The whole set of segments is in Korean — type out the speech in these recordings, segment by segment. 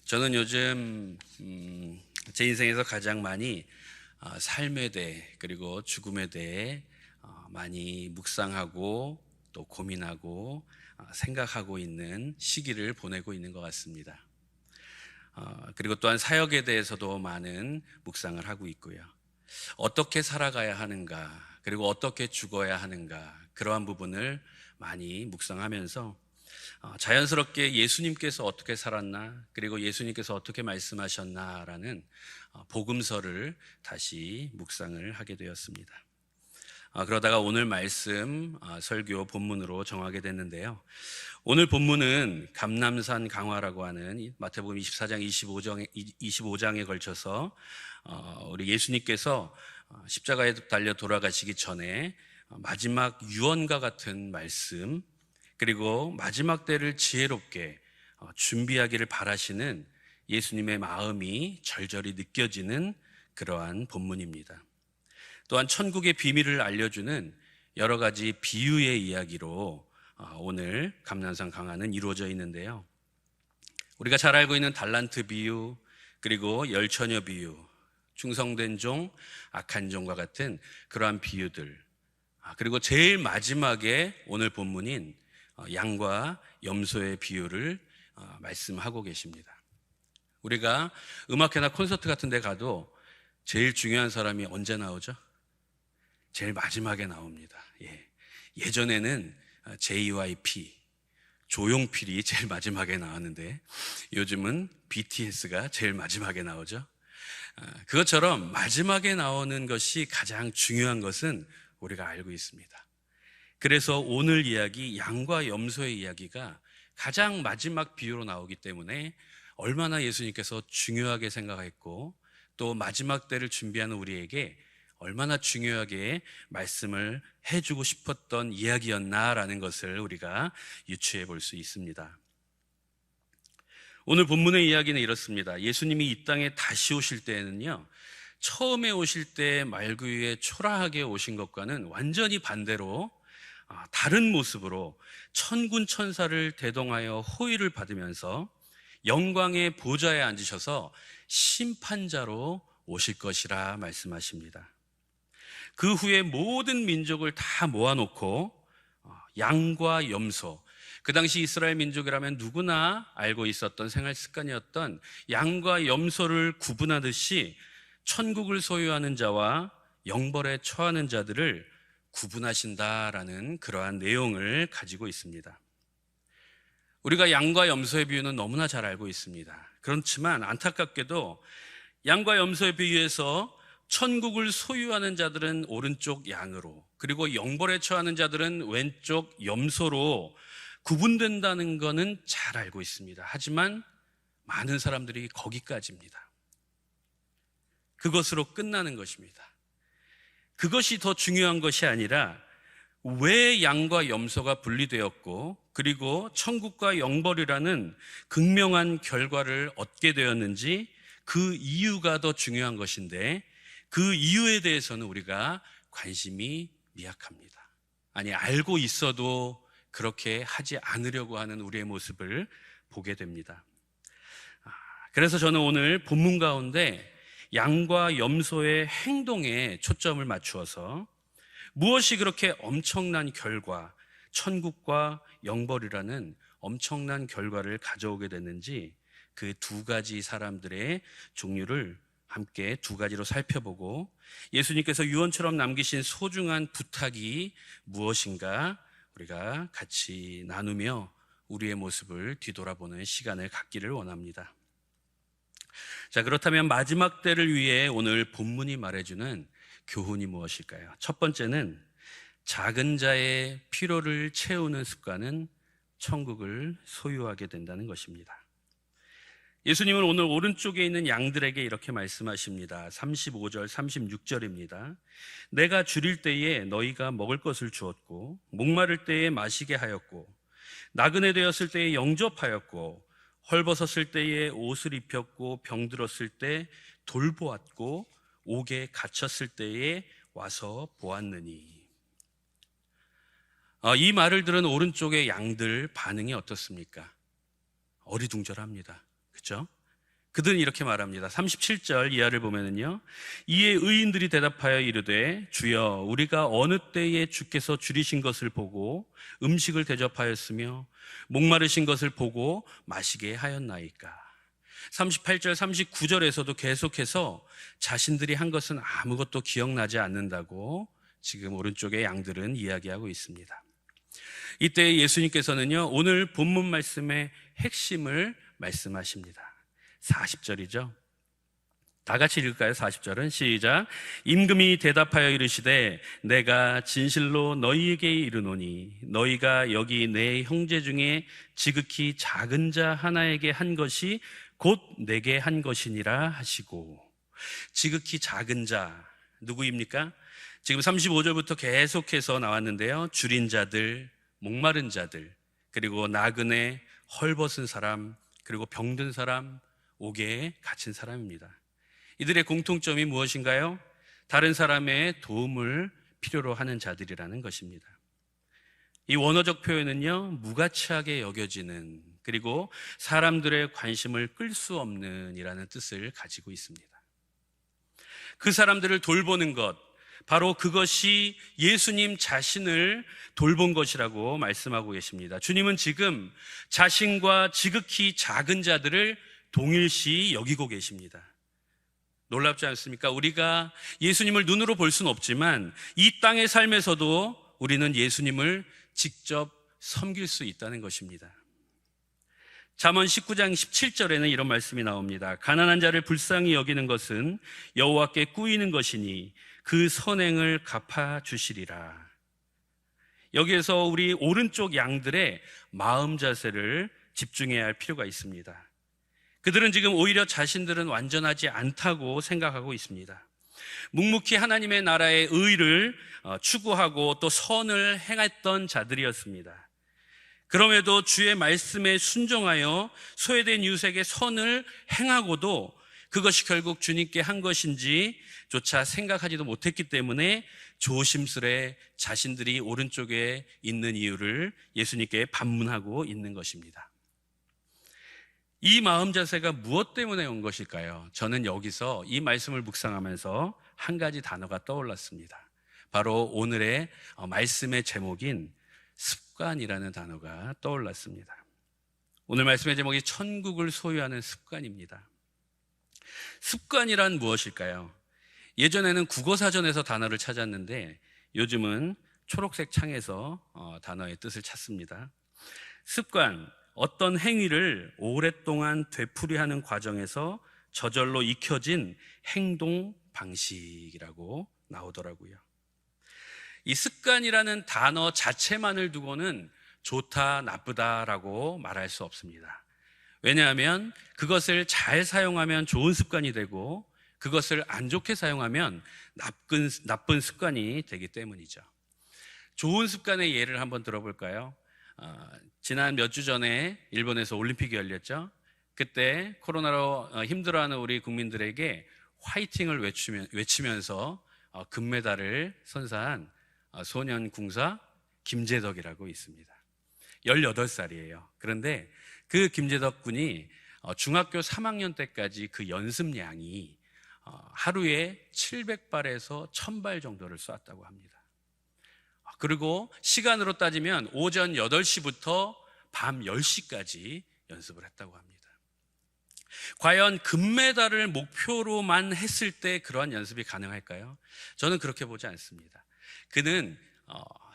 저는 요즘 제 인생에서 가장 많이 삶에 대해 그리고 죽음에 대해 많이 묵상하고 또 고민하고 생각하고 있는 시기를 보내고 있는 것 같습니다. 그리고 또한 사역에 대해서도 많은 묵상을 하고 있고요. 어떻게 살아가야 하는가, 그리고 어떻게 죽어야 하는가, 그러한 부분을 많이 묵상하면서 자연스럽게 예수님께서 어떻게 살았나, 그리고 예수님께서 어떻게 말씀하셨나라는 복음서를 다시 묵상을 하게 되었습니다. 그러다가 오늘 말씀 설교 본문으로 정하게 됐는데요. 오늘 본문은 감람산 강화라고 하는 마태복음 24장 25장에 걸쳐서 우리 예수님께서 십자가에 달려 돌아가시기 전에 마지막 유언과 같은 말씀, 그리고 마지막 때를 지혜롭게 준비하기를 바라시는 예수님의 마음이 절절히 느껴지는 그러한 본문입니다. 또한 천국의 비밀을 알려주는 여러 가지 비유의 이야기로 오늘 감람산 강화는 이루어져 있는데요. 우리가 잘 알고 있는 달란트 비유, 그리고 열처녀 비유, 충성된 종, 악한 종과 같은 그러한 비유들, 그리고 제일 마지막에 오늘 본문인 양과 염소의 비유를 말씀하고 계십니다. 우리가 음악회나 콘서트 같은 데 가도 제일 중요한 사람이 언제 나오죠? 제일 마지막에 나옵니다. 예전에는 JYP, 조용필이 제일 마지막에 나왔는데 요즘은 BTS가 제일 마지막에 나오죠. 그것처럼 마지막에 나오는 것이 가장 중요한 것은 우리가 알고 있습니다. 그래서 오늘 이야기, 양과 염소의 이야기가 가장 마지막 비유로 나오기 때문에 얼마나 예수님께서 중요하게 생각했고 또 마지막 때를 준비하는 우리에게 얼마나 중요하게 말씀을 해주고 싶었던 이야기였나라는 것을 우리가 유추해 볼 수 있습니다. 오늘 본문의 이야기는 이렇습니다. 예수님이 이 땅에 다시 오실 때에는요, 처음에 오실 때 말구유에 초라하게 오신 것과는 완전히 반대로 다른 모습으로 천군 천사를 대동하여 호의를 받으면서 영광의 보좌에 앉으셔서 심판자로 오실 것이라 말씀하십니다. 그 후에 모든 민족을 다 모아놓고 양과 염소, 그 당시 이스라엘 민족이라면 누구나 알고 있었던 생활 습관이었던 양과 염소를 구분하듯이 천국을 소유하는 자와 영벌에 처하는 자들을 구분하신다라는 그러한 내용을 가지고 있습니다. 우리가 양과 염소의 비유는 너무나 잘 알고 있습니다. 그렇지만 안타깝게도 양과 염소의 비유에서 천국을 소유하는 자들은 오른쪽 양으로, 그리고 영벌에 처하는 자들은 왼쪽 염소로 구분된다는 것은 잘 알고 있습니다. 하지만 많은 사람들이 거기까지입니다. 그것으로 끝나는 것입니다. 그것이 더 중요한 것이 아니라 왜 양과 염소가 분리되었고 그리고 천국과 영벌이라는 극명한 결과를 얻게 되었는지 그 이유가 더 중요한 것인데 그 이유에 대해서는 우리가 관심이 미약합니다. 아니, 알고 있어도 그렇게 하지 않으려고 하는 우리의 모습을 보게 됩니다. 그래서 저는 오늘 본문 가운데 양과 염소의 행동에 초점을 맞추어서 무엇이 그렇게 엄청난 결과, 천국과 영벌이라는 엄청난 결과를 가져오게 됐는지 그 두 가지 사람들의 종류를 함께 두 가지로 살펴보고 예수님께서 유언처럼 남기신 소중한 부탁이 무엇인가 우리가 같이 나누며 우리의 모습을 뒤돌아보는 시간을 갖기를 원합니다. 자, 그렇다면 마지막 때를 위해 오늘 본문이 말해주는 교훈이 무엇일까요? 첫 번째는 작은 자의 필요를 채우는 습관은 천국을 소유하게 된다는 것입니다. 예수님은 오늘 오른쪽에 있는 양들에게 이렇게 말씀하십니다. 35절, 36절입니다. 내가 줄일 때에 너희가 먹을 것을 주었고 목마를 때에 마시게 하였고 나그네 되었을 때에 영접하였고 헐벗었을 때에 옷을 입혔고 병들었을 때 돌보았고 옥에 갇혔을 때에 와서 보았느니. 이 말을 들은 오른쪽의 양들 반응이 어떻습니까? 어리둥절합니다. 그렇죠? 그들은 이렇게 말합니다. 37절 이하를 보면은요, 이에 의인들이 대답하여 이르되 주여 우리가 어느 때에 주께서 줄이신 것을 보고 음식을 대접하였으며 목마르신 것을 보고 마시게 하였나이까. 38절 39절에서도 계속해서 자신들이 한 것은 아무것도 기억나지 않는다고 지금 오른쪽의 양들은 이야기하고 있습니다. 이때 예수님께서는요, 오늘 본문 말씀의 핵심을 말씀하십니다. 40절이죠. 다 같이 읽을까요? 40절은 시작. 임금이 대답하여 이르시되 내가 진실로 너희에게 이르노니 너희가 여기 내 형제 중에 지극히 작은 자 하나에게 한 것이 곧 내게 한 것이니라 하시고. 지극히 작은 자 누구입니까? 지금 35절부터 계속해서 나왔는데요, 줄인 자들, 목마른 자들, 그리고 나그네, 헐벗은 사람, 그리고 병든 사람, 옥에 갇힌 사람입니다. 이들의 공통점이 무엇인가요? 다른 사람의 도움을 필요로 하는 자들이라는 것입니다. 이 원어적 표현은요, 무가치하게 여겨지는, 그리고 사람들의 관심을 끌 수 없는 이라는 뜻을 가지고 있습니다. 그 사람들을 돌보는 것, 바로 그것이 예수님 자신을 돌본 것이라고 말씀하고 계십니다. 주님은 지금 자신과 지극히 작은 자들을 동일시 여기고 계십니다. 놀랍지 않습니까? 우리가 예수님을 눈으로 볼 수는 없지만 이 땅의 삶에서도 우리는 예수님을 직접 섬길 수 있다는 것입니다. 잠언 19장 17절에는 이런 말씀이 나옵니다. 가난한 자를 불쌍히 여기는 것은 여호와께 꾸이는 것이니 그 선행을 갚아주시리라. 여기에서 우리 오른쪽 양들의 마음 자세를 집중해야 할 필요가 있습니다. 그들은 지금 오히려 자신들은 완전하지 않다고 생각하고 있습니다. 묵묵히 하나님의 나라의 의를 추구하고 또 선을 행했던 자들이었습니다. 그럼에도 주의 말씀에 순종하여 소외된 이웃에게 선을 행하고도 그것이 결국 주님께 한 것인지 조차 생각하지도 못했기 때문에 조심스레 자신들이 오른쪽에 있는 이유를 예수님께 반문하고 있는 것입니다. 이 마음 자세가 무엇 때문에 온 것일까요? 저는 여기서 이 말씀을 묵상하면서 한 가지 단어가 떠올랐습니다. 바로 오늘의 말씀의 제목인 습관이라는 단어가 떠올랐습니다. 오늘 말씀의 제목이 천국을 소유하는 습관입니다. 습관이란 무엇일까요? 예전에는 국어사전에서 단어를 찾았는데 요즘은 초록색 창에서 단어의 뜻을 찾습니다. 습관, 어떤 행위를 오랫동안 되풀이하는 과정에서 저절로 익혀진 행동 방식이라고 나오더라고요. 이 습관이라는 단어 자체만을 두고는 좋다, 나쁘다라고 말할 수 없습니다. 왜냐하면 그것을 잘 사용하면 좋은 습관이 되고 그것을 안 좋게 사용하면 나쁜 습관이 되기 때문이죠. 좋은 습관의 예를 한번 들어볼까요? 지난 몇 주 전에 일본에서 올림픽이 열렸죠. 그때 코로나로 힘들어하는 우리 국민들에게 화이팅을 외치면서 금메달을 선사한 소년 궁사 김재덕이라고 있습니다. 18살이에요. 그런데 그 김재덕 군이 중학교 3학년 때까지 그 연습량이 하루에 700발에서 1000발 정도를 쐈다고 합니다. 그리고 시간으로 따지면 오전 8시부터 밤 10시까지 연습을 했다고 합니다. 과연 금메달을 목표로만 했을 때 그러한 연습이 가능할까요? 저는 그렇게 보지 않습니다. 그는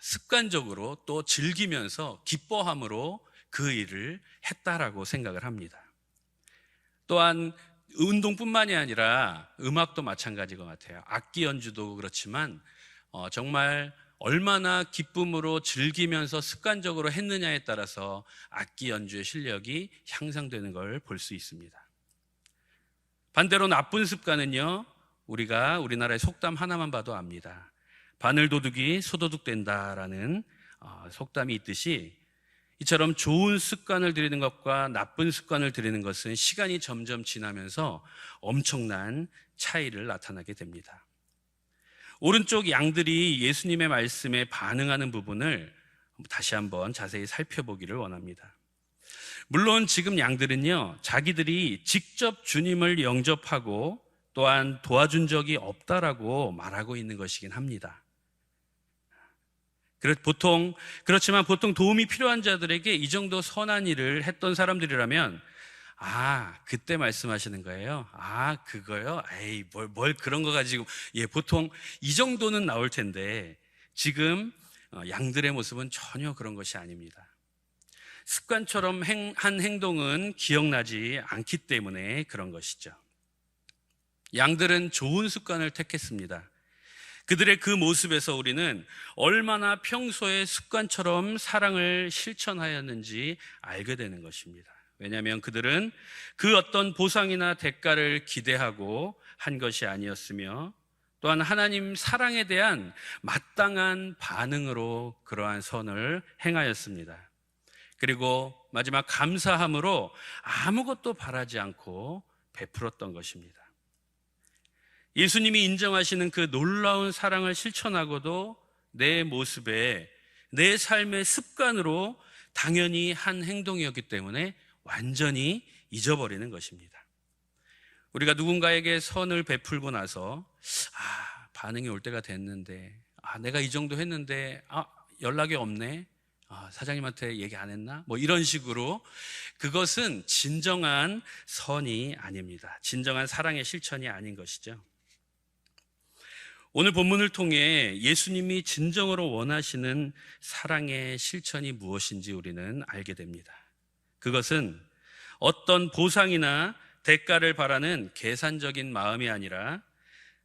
습관적으로 또 즐기면서 기뻐함으로 그 일을 했다라고 생각을 합니다. 또한 운동뿐만이 아니라 음악도 마찬가지인 것 같아요. 악기 연주도 그렇지만 정말 얼마나 기쁨으로 즐기면서 습관적으로 했느냐에 따라서 악기 연주의 실력이 향상되는 걸 볼 수 있습니다. 반대로 나쁜 습관은요, 우리가 우리나라의 속담 하나만 봐도 압니다. 바늘도둑이 소도둑된다라는 속담이 있듯이 이처럼 좋은 습관을 들이는 것과 나쁜 습관을 들이는 것은 시간이 점점 지나면서 엄청난 차이를 나타나게 됩니다. 오른쪽 양들이 예수님의 말씀에 반응하는 부분을 다시 한번 자세히 살펴보기를 원합니다. 물론 지금 양들은요, 자기들이 직접 주님을 영접하고 또한 도와준 적이 없다라고 말하고 있는 것이긴 합니다. 그렇지만 보통 도움이 필요한 자들에게 이 정도 선한 일을 했던 사람들이라면, 그때 말씀하시는 거예요? 그거요? 에이, 뭘 그런 거 가지고. 예, 보통 이 정도는 나올 텐데, 지금 양들의 모습은 전혀 그런 것이 아닙니다. 습관처럼 한 행동은 기억나지 않기 때문에 그런 것이죠. 양들은 좋은 습관을 택했습니다. 그들의 그 모습에서 우리는 얼마나 평소에 습관처럼 사랑을 실천하였는지 알게 되는 것입니다. 왜냐하면 그들은 그 어떤 보상이나 대가를 기대하고 한 것이 아니었으며, 또한 하나님 사랑에 대한 마땅한 반응으로 그러한 선을 행하였습니다. 그리고 마지막 감사함으로 아무것도 바라지 않고 베풀었던 것입니다. 예수님이 인정하시는 그 놀라운 사랑을 실천하고도 내 모습에, 내 삶의 습관으로 당연히 한 행동이었기 때문에 완전히 잊어버리는 것입니다. 우리가 누군가에게 선을 베풀고 나서 반응이 올 때가 됐는데, 내가 이 정도 했는데 연락이 없네, 사장님한테 얘기 안 했나? 이런 식으로, 그것은 진정한 선이 아닙니다. 진정한 사랑의 실천이 아닌 것이죠. 오늘 본문을 통해 예수님이 진정으로 원하시는 사랑의 실천이 무엇인지 우리는 알게 됩니다. 그것은 어떤 보상이나 대가를 바라는 계산적인 마음이 아니라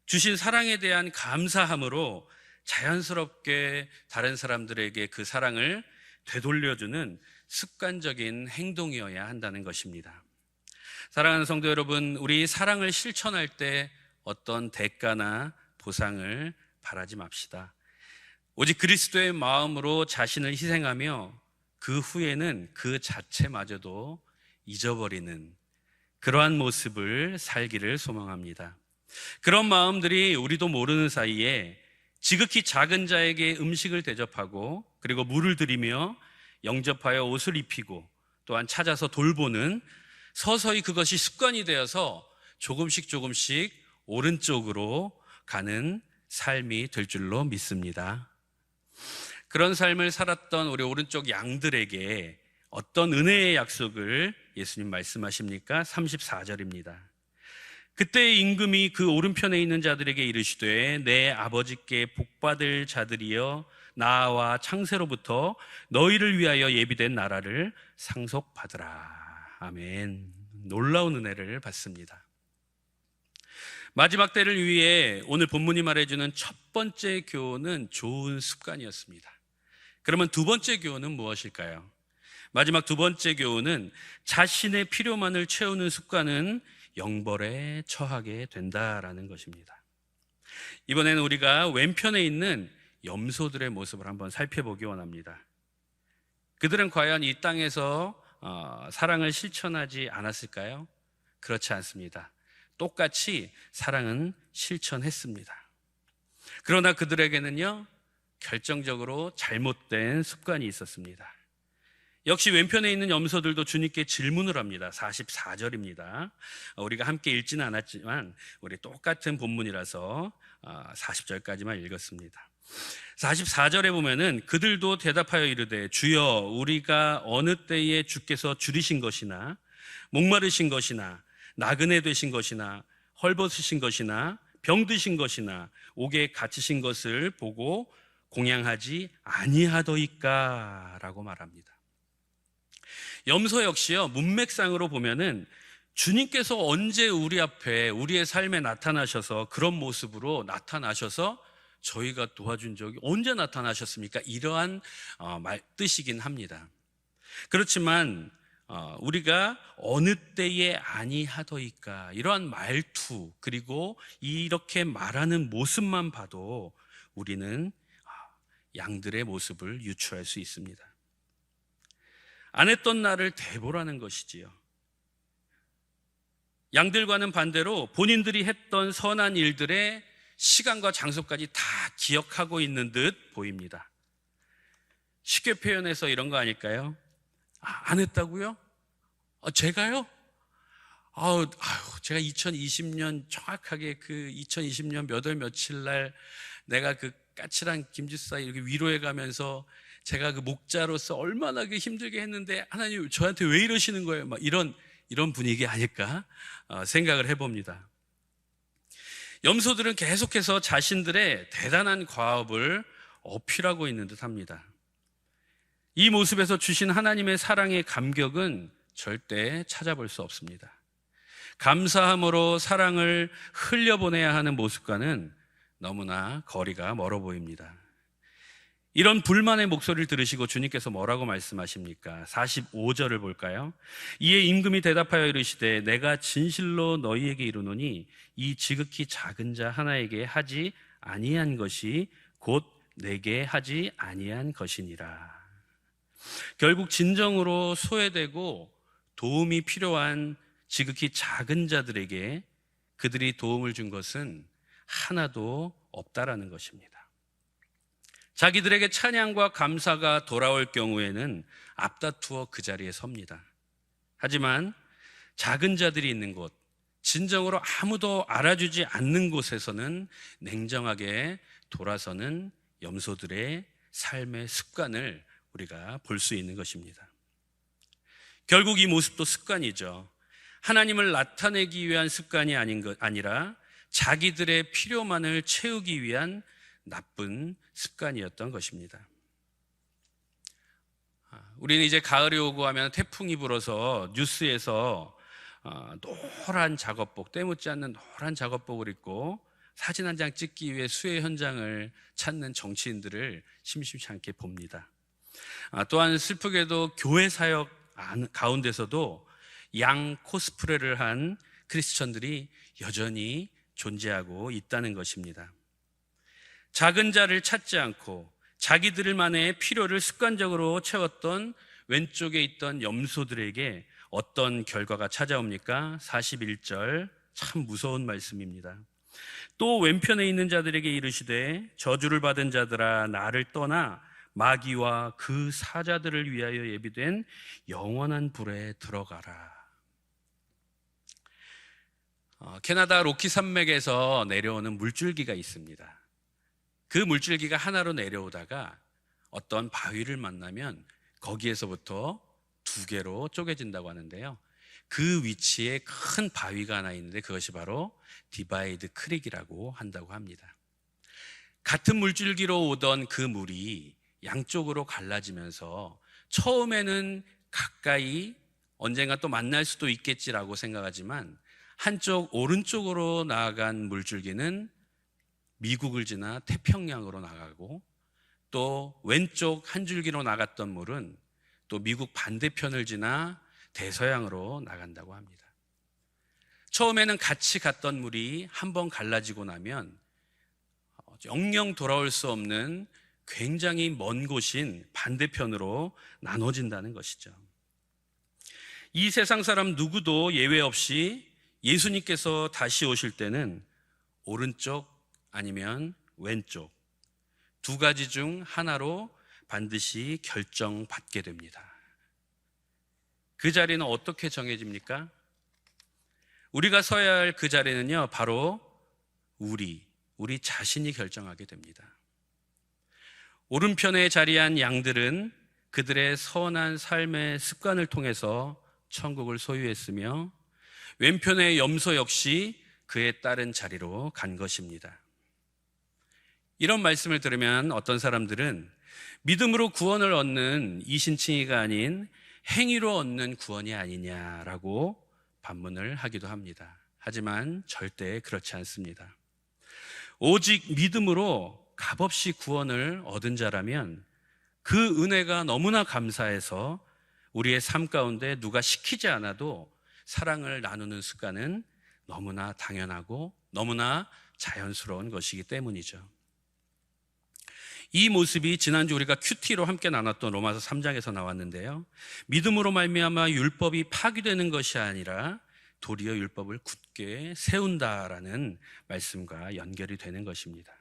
주신 사랑에 대한 감사함으로 자연스럽게 다른 사람들에게 그 사랑을 되돌려주는 습관적인 행동이어야 한다는 것입니다. 사랑하는 성도 여러분, 우리 사랑을 실천할 때 어떤 대가나 보상을 바라지 맙시다. 오직 그리스도의 마음으로 자신을 희생하며 그 후에는 그 자체마저도 잊어버리는 그러한 모습을 살기를 소망합니다. 그런 마음들이 우리도 모르는 사이에 지극히 작은 자에게 음식을 대접하고, 그리고 물을 드리며 영접하여 옷을 입히고, 또한 찾아서 돌보는, 서서히 그것이 습관이 되어서 조금씩 오른쪽으로 가는 삶이 될 줄로 믿습니다. 그런 삶을 살았던 우리 오른쪽 양들에게 어떤 은혜의 약속을 예수님 말씀하십니까? 34절입니다. 그때의 임금이 그 오른편에 있는 자들에게 이르시되, 내 아버지께 복받을 자들이여, 나와 창세로부터 너희를 위하여 예비된 나라를 상속받으라. 아멘. 놀라운 은혜를 받습니다. 마지막 때를 위해 오늘 본문이 말해주는 첫 번째 교훈은 좋은 습관이었습니다. 그러면 두 번째 교훈은 무엇일까요? 마지막 두 번째 교훈은 자신의 필요만을 채우는 습관은 영벌에 처하게 된다라는 것입니다. 이번에는 우리가 왼편에 있는 염소들의 모습을 한번 살펴보기 원합니다. 그들은 과연 이 땅에서 사랑을 실천하지 않았을까요? 그렇지 않습니다. 똑같이 사랑은 실천했습니다. 그러나 그들에게는요, 결정적으로 잘못된 습관이 있었습니다. 역시 왼편에 있는 염소들도 주님께 질문을 합니다. 44절입니다. 우리가 함께 읽지는 않았지만 우리 똑같은 본문이라서 40절까지만 읽었습니다. 44절에 보면은 그들도 대답하여 이르되, 주여, 우리가 어느 때에 주께서 줄이신 것이나 목마르신 것이나 나그네 되신 것이나 헐벗으신 것이나 병드신 것이나 옥에 갇히신 것을 보고 공양하지 아니하더이까 라고 말합니다. 염소 역시요, 문맥상으로 보면은 주님께서 언제 우리 앞에, 우리의 삶에 나타나셔서, 그런 모습으로 나타나셔서 저희가 도와준 적이 언제 나타나셨습니까? 이러한 뜻이긴 합니다. 그렇지만 우리가 어느 때에 아니하더이까, 이러한 말투, 그리고 이렇게 말하는 모습만 봐도 우리는 양들의 모습을 유추할 수 있습니다. 안 했던 날을 되보라는 것이지요. 양들과는 반대로 본인들이 했던 선한 일들의 시간과 장소까지 다 기억하고 있는 듯 보입니다. 쉽게 표현해서 이런 거 아닐까요? 안 했다고요? 제가요? 제가 2020년 정확하게 그 2020년 몇 월 며칠 날 내가 그 까칠한 김지사 이렇게 위로해 가면서 제가 그 목자로서 얼마나 그 힘들게 했는데 하나님 저한테 왜 이러시는 거예요? 막 이런 분위기 아닐까 생각을 해봅니다. 염소들은 계속해서 자신들의 대단한 과업을 어필하고 있는 듯 합니다. 이 모습에서 주신 하나님의 사랑의 감격은 절대 찾아볼 수 없습니다. 감사함으로 사랑을 흘려보내야 하는 모습과는 너무나 거리가 멀어 보입니다. 이런 불만의 목소리를 들으시고 주님께서 뭐라고 말씀하십니까? 45절을 볼까요? 이에 임금이 대답하여 이르시되 내가 진실로 너희에게 이르노니 이 지극히 작은 자 하나에게 하지 아니한 것이 곧 내게 하지 아니한 것이니라. 결국 진정으로 소외되고 도움이 필요한 지극히 작은 자들에게 그들이 도움을 준 것은 하나도 없다라는 것입니다. 자기들에게 찬양과 감사가 돌아올 경우에는 앞다투어 그 자리에 섭니다. 하지만 작은 자들이 있는 곳, 진정으로 아무도 알아주지 않는 곳에서는 냉정하게 돌아서는 염소들의 삶의 습관을 우리가 볼 수 있는 것입니다. 결국 이 모습도 습관이죠. 하나님을 나타내기 위한 습관이 아니라 자기들의 필요만을 채우기 위한 나쁜 습관이었던 것입니다. 우리는 이제 가을이 오고 하면 태풍이 불어서 뉴스에서 노란 작업복, 때묻지 않는 노란 작업복을 입고 사진 한 장 찍기 위해 수해 현장을 찾는 정치인들을 심심치 않게 봅니다. 또한 슬프게도 교회 사역 가운데서도 양 코스프레를 한 크리스천들이 여전히 존재하고 있다는 것입니다. 작은 자를 찾지 않고 자기들만의 필요를 습관적으로 채웠던 왼쪽에 있던 염소들에게 어떤 결과가 찾아옵니까? 41절, 참 무서운 말씀입니다. 또 왼편에 있는 자들에게 이르시되 저주를 받은 자들아 나를 떠나 마귀와 그 사자들을 위하여 예비된 영원한 불에 들어가라. 캐나다 로키 산맥에서 내려오는 물줄기가 있습니다. 그 물줄기가 하나로 내려오다가 어떤 바위를 만나면 거기에서부터 두 개로 쪼개진다고 하는데요. 그 위치에 큰 바위가 하나 있는데 그것이 바로 디바이드 크릭이라고 한다고 합니다. 같은 물줄기로 오던 그 물이 양쪽으로 갈라지면서 처음에는 가까이 언젠가 또 만날 수도 있겠지라고 생각하지만 한쪽 오른쪽으로 나아간 물줄기는 미국을 지나 태평양으로 나가고 또 왼쪽 한 줄기로 나갔던 물은 또 미국 반대편을 지나 대서양으로 나간다고 합니다. 처음에는 같이 갔던 물이 한번 갈라지고 나면 영영 돌아올 수 없는 굉장히 먼 곳인 반대편으로 나눠진다는 것이죠. 이 세상 사람 누구도 예외 없이 예수님께서 다시 오실 때는 오른쪽 아니면 왼쪽 두 가지 중 하나로 반드시 결정받게 됩니다. 그 자리는 어떻게 정해집니까? 우리가 서야 할 그 자리는요, 바로 우리 자신이 결정하게 됩니다. 오른편에 자리한 양들은 그들의 선한 삶의 습관을 통해서 천국을 소유했으며 왼편의 염소 역시 그에 따른 자리로 간 것입니다. 이런 말씀을 들으면 어떤 사람들은 믿음으로 구원을 얻는 이신칭의가 아닌 행위로 얻는 구원이 아니냐라고 반문을 하기도 합니다. 하지만 절대 그렇지 않습니다. 오직 믿음으로 값없이 구원을 얻은 자라면 그 은혜가 너무나 감사해서 우리의 삶 가운데 누가 시키지 않아도 사랑을 나누는 습관은 너무나 당연하고 너무나 자연스러운 것이기 때문이죠. 이 모습이 지난주 우리가 큐티로 함께 나눴던 로마서 3장에서 나왔는데요. 믿음으로 말미암아 율법이 파기되는 것이 아니라 도리어 율법을 굳게 세운다라는 말씀과 연결이 되는 것입니다.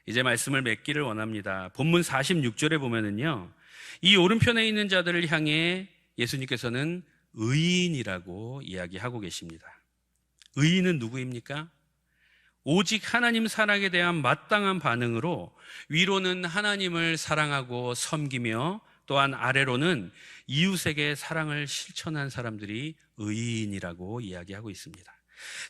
이제 말씀을 맺기를 원합니다. 본문 46절에 보면은요, 이 오른편에 있는 자들을 향해 예수님께서는 의인이라고 이야기하고 계십니다. 의인은 누구입니까? 오직 하나님 사랑에 대한 마땅한 반응으로 위로는 하나님을 사랑하고 섬기며 또한 아래로는 이웃에게 사랑을 실천한 사람들이 의인이라고 이야기하고 있습니다.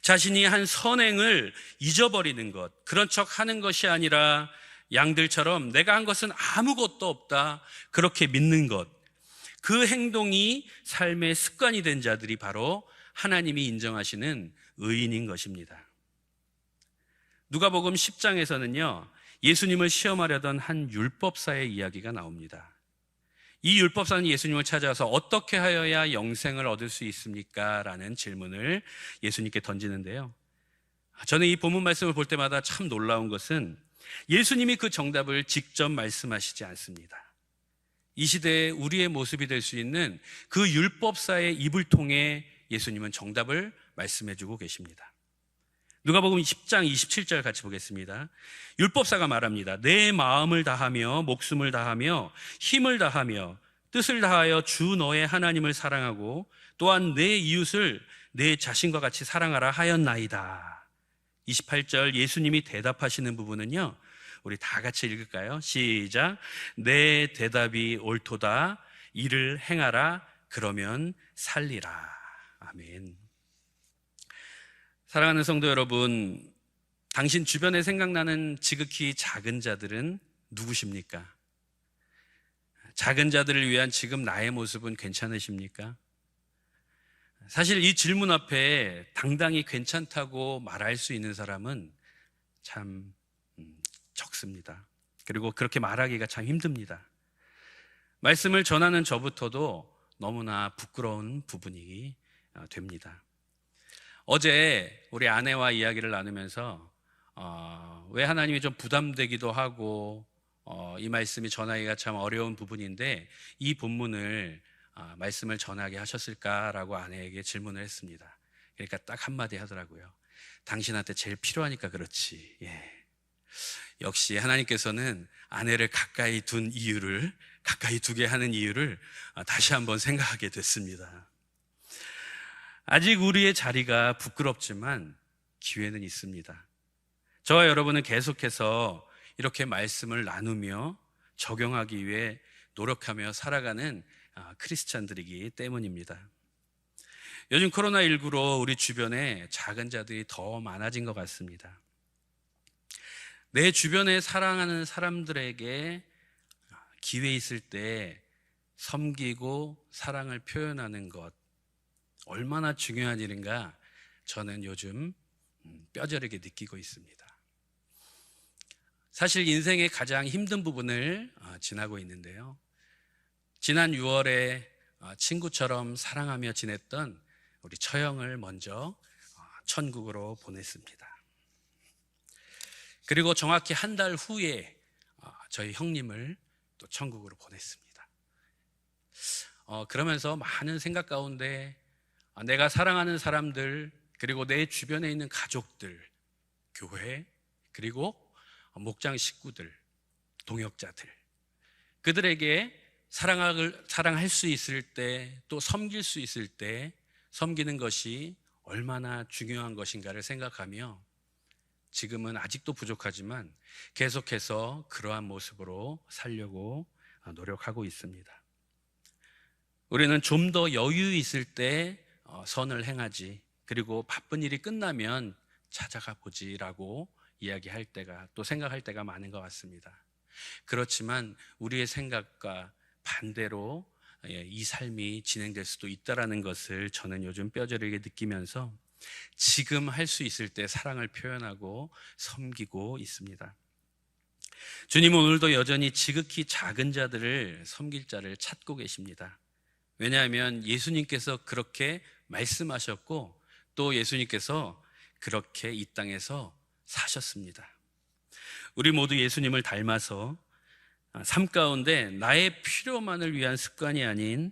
자신이 한 선행을 잊어버리는 것, 그런 척 하는 것이 아니라 양들처럼 내가 한 것은 아무것도 없다, 그렇게 믿는 것, 그 행동이 삶의 습관이 된 자들이 바로 하나님이 인정하시는 의인인 것입니다. 누가복음 10장에서는요, 예수님을 시험하려던 한 율법사의 이야기가 나옵니다. 이 율법사는 예수님을 찾아와서 어떻게 하여야 영생을 얻을 수 있습니까? 라는 질문을 예수님께 던지는데요, 저는 이 본문 말씀을 볼 때마다 참 놀라운 것은 예수님이 그 정답을 직접 말씀하시지 않습니다. 이 시대에 우리의 모습이 될 수 있는 그 율법사의 입을 통해 예수님은 정답을 말씀해주고 계십니다. 누가복음 10장 27절 같이 보겠습니다. 율법사가 말합니다. 내 마음을 다하며 목숨을 다하며 힘을 다하며 뜻을 다하여 주 너의 하나님을 사랑하고 또한 내 이웃을 내 자신과 같이 사랑하라 하였나이다. 28절 예수님이 대답하시는 부분은요, 우리 다 같이 읽을까요? 시작. 내 대답이 옳도다. 이를 행하라. 그러면 살리라. 아멘. 사랑하는 성도 여러분, 당신 주변에 생각나는 지극히 작은 자들은 누구십니까? 작은 자들을 위한 지금 나의 모습은 괜찮으십니까? 사실 이 질문 앞에 당당히 괜찮다고 말할 수 있는 사람은 참 적습니다. 그리고 그렇게 말하기가 참 힘듭니다. 말씀을 전하는 저부터도 너무나 부끄러운 부분이 됩니다. 어제 우리 아내와 이야기를 나누면서 왜 하나님이 좀 부담되기도 하고 이 말씀이 전하기가 참 어려운 부분인데 이 본문을 말씀을 전하게 하셨을까라고 아내에게 질문을 했습니다. 그러니까 딱 한마디 하더라고요. 당신한테 제일 필요하니까 그렇지. 예. 역시 하나님께서는 아내를 가까이 두게 하는 이유를 다시 한번 생각하게 됐습니다. 아직 우리의 자리가 부끄럽지만 기회는 있습니다. 저와 여러분은 계속해서 이렇게 말씀을 나누며 적용하기 위해 노력하며 살아가는 크리스찬들이기 때문입니다. 요즘 코로나19로 우리 주변에 작은 자들이 더 많아진 것 같습니다. 내 주변에 사랑하는 사람들에게 기회 있을 때 섬기고 사랑을 표현하는 것, 얼마나 중요한 일인가 저는 요즘 뼈저리게 느끼고 있습니다. 사실 인생의 가장 힘든 부분을 지나고 있는데요, 지난 6월에 친구처럼 사랑하며 지냈던 우리 처형을 먼저 천국으로 보냈습니다. 그리고 정확히 한 달 후에 저희 형님을 또 천국으로 보냈습니다. 그러면서 많은 생각 가운데 내가 사랑하는 사람들, 그리고 내 주변에 있는 가족들, 교회, 그리고 목장 식구들, 동역자들, 그들에게 사랑할 수 있을 때, 또 섬길 수 있을 때 섬기는 것이 얼마나 중요한 것인가를 생각하며 지금은 아직도 부족하지만 계속해서 그러한 모습으로 살려고 노력하고 있습니다. 우리는 좀 더 여유 있을 때 선을 행하지, 그리고 바쁜 일이 끝나면 찾아가 보지라고 이야기할 때가, 또 생각할 때가 많은 것 같습니다. 그렇지만 우리의 생각과 반대로 이 삶이 진행될 수도 있다는 것을 저는 요즘 뼈저리게 느끼면서 지금 할 수 있을 때 사랑을 표현하고 섬기고 있습니다. 주님은 오늘도 여전히 지극히 작은 자들을 섬길 자를 찾고 계십니다. 왜냐하면 예수님께서 그렇게 말씀하셨고 또 예수님께서 그렇게 이 땅에서 사셨습니다. 우리 모두 예수님을 닮아서 삶 가운데 나의 필요만을 위한 습관이 아닌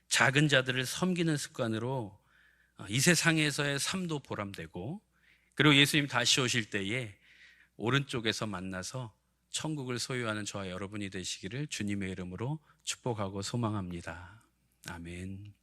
작은 자들을 섬기는 습관으로 이 세상에서의 삶도 보람되고, 그리고 예수님 다시 오실 때에 오른쪽에서 만나서 천국을 소유하는 저와 여러분이 되시기를 주님의 이름으로 축복하고 소망합니다. 아멘.